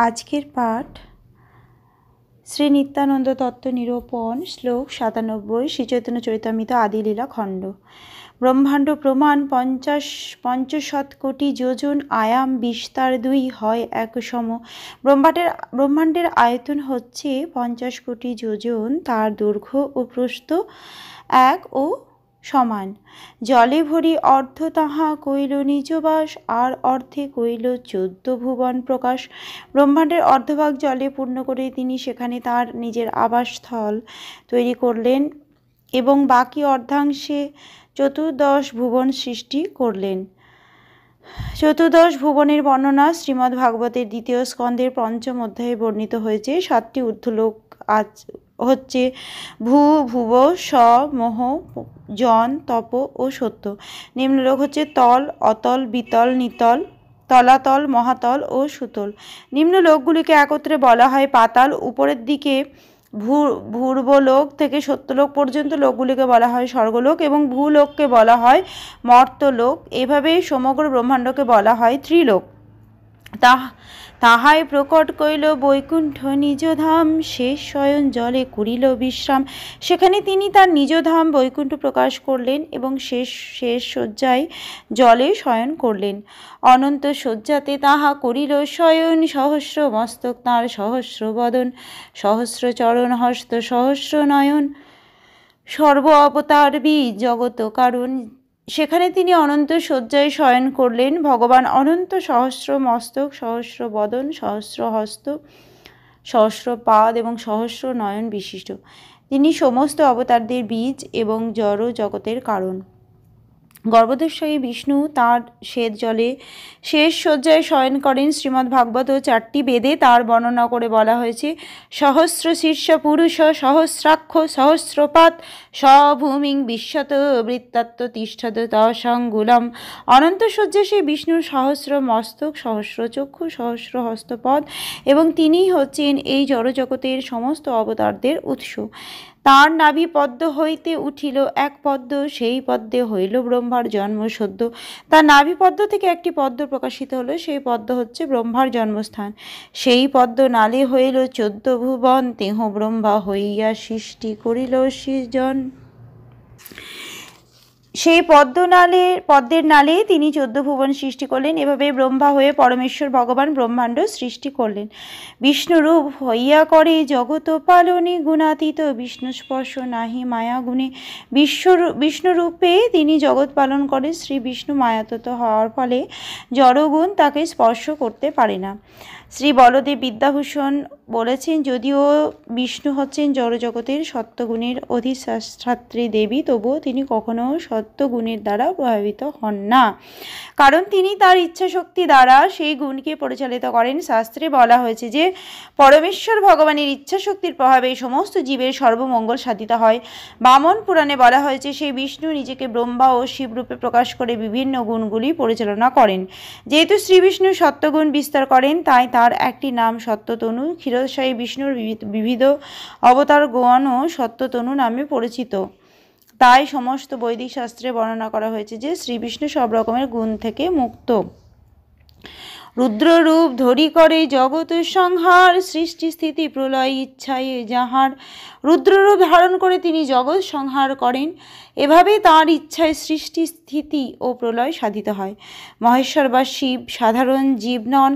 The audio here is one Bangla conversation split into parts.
আজকের পাঠ শ্রী নিত্যানন্দ তত্ত্ব নিরূপণ শ্লোক 97 শ্রী চৈতন্য চরিতামৃত আদিলীলা খণ্ড। ব্রহ্মাণ্ড প্রমাণ ৫০ কোটি যোজন আয়াম বিস্তার ২ হয় এক সম। ব্রহ্মাণ্ডের আয়তন হচ্ছে ৫০ কোটি যোজন, তার দৈর্ঘ্য ও প্রস্থ এক ও সমান। জলে ভরি অর্ধ তাহা কইল নিজবাস, আর অর্ধে কইল ১৪ ভুবন প্রকাশ। ব্রহ্মাণ্ডের অর্ধভাগ জলে পূর্ণ করে তিনি সেখানে তার নিজের আবাসস্থল তৈরি করলেন এবং বাকি অর্ধাংশে ১৪ ভুবন সৃষ্টি করলেন। ১৪ ভুবনের বর্ণনা শ্রীমদ্ ভাগবতের ২য় স্কন্ধের ৫ম অধ্যায়ে বর্ণিত হয়েছে। ৭টি ঊর্ধ্বলোক হচ্ছে ভূ, ভুব, স, মোহ, জন, তপ ও সত্য। নিম্নলোক হচ্ছে তল, অতল, বিতল, নিতল, তলাতল, মহাতল ও সুতল। নিম্ন লোকগুলিকে একত্রে বলা হয় পাতাল। উপরের দিকে ভূর্বলোক থেকে সত্যলোক পর্যন্ত লোকগুলিকে বলা হয় স্বর্গলোক এবং ভূলোককে বলা হয় মর্ত্যলোক। এভাবে সমগ্র ব্রহ্মাণ্ডকে বলা হয় ত্রিলোক। তাহাই প্রকট কইল বৈকুণ্ঠ নিজধাম, শেষ শয়ন জলে করিল বিশ্রাম। সেখানে তিনি তার নিজধাম বৈকুণ্ঠ প্রকাশ করলেন এবং শেষ শয্যায় জলে শয়ন করলেন। অনন্ত শয্যাতে তাহা করিল শয়ন, সহস্র মস্তক তাঁর সহস্র বদন, সহস্র চরণ হস্ত সহস্র নয়ন, সর্ব অবতার বীজ জগত কারণ। সেখানে তিনি অনন্ত শয্যায় শয়ন করলেন। ভগবান অনন্ত সহস্র মস্তক, সহস্র বদন, সহস্র হস্ত, সহস্র পাদ এবং সহস্র নয়ন বিশিষ্ট। তিনি সমস্ত অবতারদের বীজ এবং জড় জগতের কারণ। গর্ভোদকশায়ী বিষ্ণু তাঁর শ্বেত জলে শেষ শয্যায় শয়ন করেন। শ্রীমদ্ ভাগবত 4টি বেদে তার বর্ণনা করে বলা হয়েছে সহস্র শীর্ষ পুরুষ সহস্রাক্ষ সহস্রপাত সভূমিং বিশ্বত বৃত্তাত্ম তিষ্ঠত তসঙ্গুলম। অনন্ত শয্যা সেই বিষ্ণুর সহস্র মস্তক, সহস্র চক্ষু, সহস্র হস্তপদ এবং তিনিই হচ্ছেন এই জড়জগতের সমস্ত অবতারদের উৎস। তাঁর নাভি পদ্ম হইতে উঠিল এক পদ্ম, সেই পদ্মে হইল ব্রহ্মার জন্ম সদ্য। তার নাভি পদ্ম থেকে একটি পদ্ম প্রকাশিত হলো, সেই পদ্ম হচ্ছে ব্রহ্মার জন্মস্থান। সেই পদ্ম নালে হইল 14 ভুবন, তেহ ব্রহ্মা হইয়া সৃষ্টি করিল সৃজন। সেই পদ্মের নালে তিনি 14 ভুবন সৃষ্টি করলেন। এভাবে ব্রহ্মা হয়ে পরমেশ্বর ভগবান ব্রহ্মাণ্ড সৃষ্টি করলেন। বিষ্ণুরূপ হইয়া করে জগত পালনে, গুণাতীত বিষ্ণু স্পর্শ নাহি মায়া গুণে। বিষ্ণুরূপে তিনি জগৎ পালন করে। শ্রী বিষ্ণু মায়াতত হওয়ার ফলে জড়গুণ তাকে স্পর্শ করতে পারে না। শ্রী বলদেব বিদ্যাভূষণ বলেছেন যদিও বিষ্ণু হচ্ছেন জড়জগতের সত্যগুণের অধিষ্ঠাত্রী দেবী, তবুও তিনি কখনো সত্যগুণের দ্বারা প্রভাবিত হন না, কারণ তিনি তার ইচ্ছা শক্তি দ্বারা সেই গুণকে পরিচালিত করেন। শাস্ত্রে বলা হয়েছে যে পরমেশ্বর ভগবানের ইচ্ছা শক্তির প্রভাবে সমস্ত জীবের সর্বমঙ্গল সাধিত হয়। বামন পুরাণে বলা হয়েছে সেই বিষ্ণু নিজেকে ব্রহ্মা ও শিব রূপে প্রকাশ করে বিভিন্ন গুণগুলি পরিচালনা করেন। যেহেতু শ্রী বিষ্ণু সত্যগুণ বিস্তার করেন, তাই তার একটি নাম সত্যতনু। ক্ষীরোদশায়ী বিষ্ণুর বিবিধ অবতার গণও সত্যতনু নামে পরিচিত। তাই সমস্ত বৈদিক শাস্ত্রে বর্ণনা করা হয়েছে যে শ্রী বিষ্ণু সব রকমের গুণ থেকে মুক্ত। রুদ্ররূপ ধরি করে জগৎ সংহার, সৃষ্টি স্থিতি প্রলয় ইচ্ছায় যাহার। রুদ্ররূপ ধারণ করে তিনি জগৎ সংহার করেন। এভাবে তাঁর ইচ্ছায় সৃষ্টি স্থিতি ও প্রলয় সাধিত হয়। মহেশ্বর বা শিব সাধারণ জীব নন,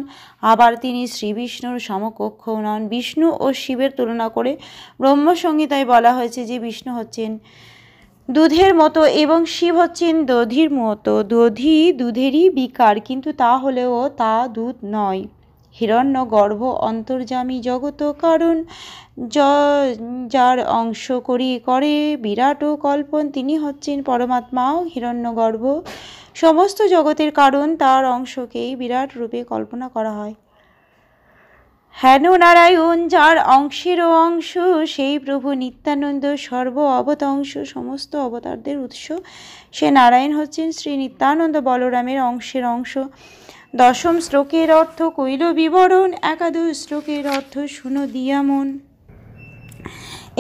আবার তিনি শ্রী বিষ্ণুর সমকক্ষ নন। বিষ্ণু ও শিবের তুলনা করে ব্রহ্মসংহিতায় বলা হয়েছে যে বিষ্ণু হচ্ছেন দুধের মতো এবং শিব হচ্ছেন দধির মতো। দধি দুধেরই বিকার, কিন্তু তা হলেও তা দুধ নয়। হিরণ্য গর্ভ অন্তর্যামী জগত কারণ, যার অংশ করে বিরাট ও কল্পন। তিনি হচ্ছেন পরমাত্মা ও হিরণ্যগর্ভ সমস্ত জগতের কারণ, তার অংশকেই বিরাট রূপে কল্পনা করা হয়। হেন নারায়ণ যার অংশেরও অংশ, সেই প্রভু নিত্যানন্দ সর্ব অবতংশ, সমস্ত অবতারদের উৎস। সে নারায়ণ হচ্ছেন শ্রী নিত্যানন্দ বলরামের অংশের অংশ। 10ম শ্লোকের অর্থ কইল বিবরণ, 11 শ্লোকের অর্থ শুনো দিয়া মন।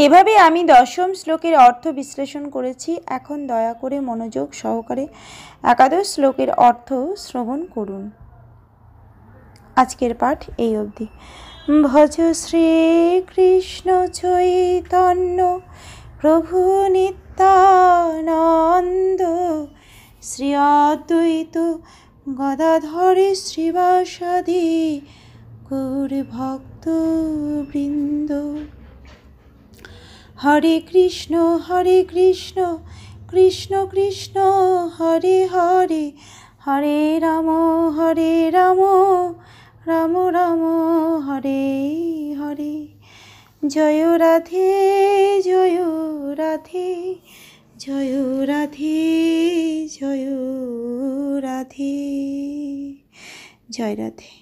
এভাবে আমি 10ম শ্লোকের অর্থ বিশ্লেষণ করেছি। এখন দয়া করে মনোযোগ সহকারে 11 শ্লোকের অর্থ শ্রবণ করুন। আজকের পাঠ এই অবধি। ভজ শ্রীকৃষ্ণ চৈতন্য প্রভু নিত্যানন্দ, শ্রী অদ্বৈত গদাধর শ্রীবাসাদি গৌর ভক্তবৃন্দ। হরে কৃষ্ণ কৃষ্ণ কৃষ্ণ হরে হরে, হরে রাম রাম রাম হরে হরে। জয় রাধে জয় রাধে, জয় রাধে জয় রাধে, জয় রাধে।